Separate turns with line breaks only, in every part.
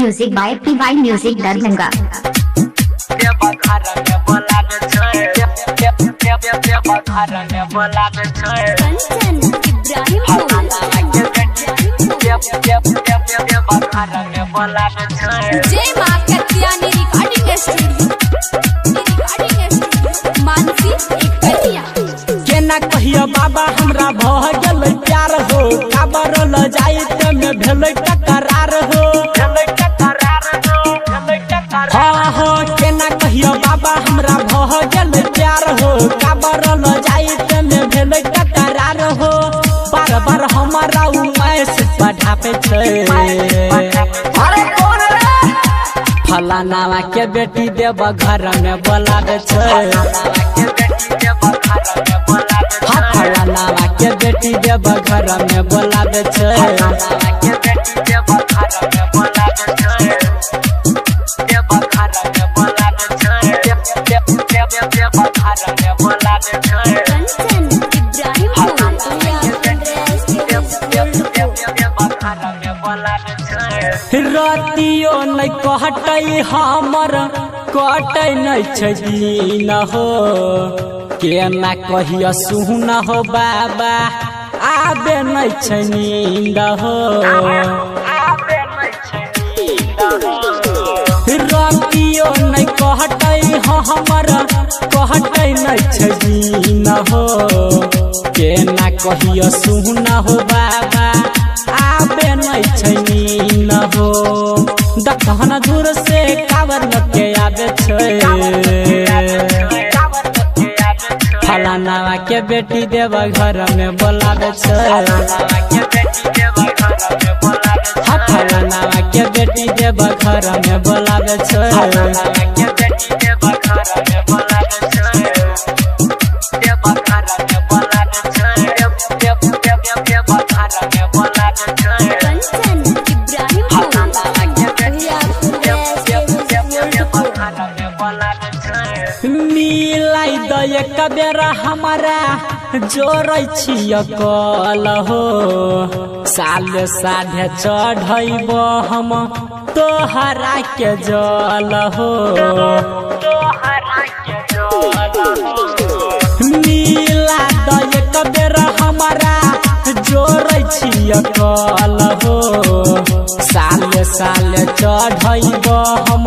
Music by PY Music Darbhanga.
Kanchan Ibrahim जय मां Katyani recording studio Mansi एक कटिया
केना कहियो बाबा हमरा भह गेल प्यार हो काबर ल जाइत में भेलै टकरार हो हाँ हो केना कहियो बाबा हमरा भह गेल प्यार हो काबर ल जाइत में भेलै टकरार हो बार बार हमारा उमैस बढ़ापे छै फलानावा के बेटी देव घर में बोलावे छै फलानावा के बेटी देव घर में बोलावे छै
कंचन इब्राहिम
रतियो नहीं कहटै हमर कटै नहीं छै दिन हो केना कहियो सुन हो बाबा आबे नहीं छै नींद हो रतियो नहीं कहटै हमर कहटै नहीं छै दिन हो केना कहियो सुन हो बाबा आबे नहीं छै नींद हो दखन दूर से कावर लगे आबे छै फलानावा के बेटी देव घर में बोलावे छै फलानावा के बेटी देव घर में बोलावे छै
कंचन इब्राहिम
मिलाई दय कबेरा हमारा जोड़ै छिय कल हो साले साढ़े चढ़ब हम तोहरा के जल हो मिला दय कबेरा हमारा जोड़ै छिय कल हो साले साले चढ़ब हम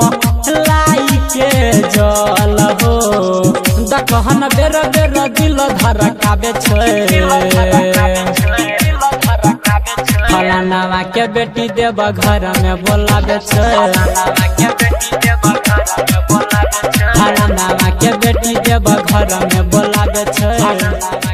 लाई के जल हो दखन बेर बेर दिल धड़कावे छै फलानावा के बेटी देव घर में बोलावे छै फलानावा के बेटी देव घर में बोलावे छै।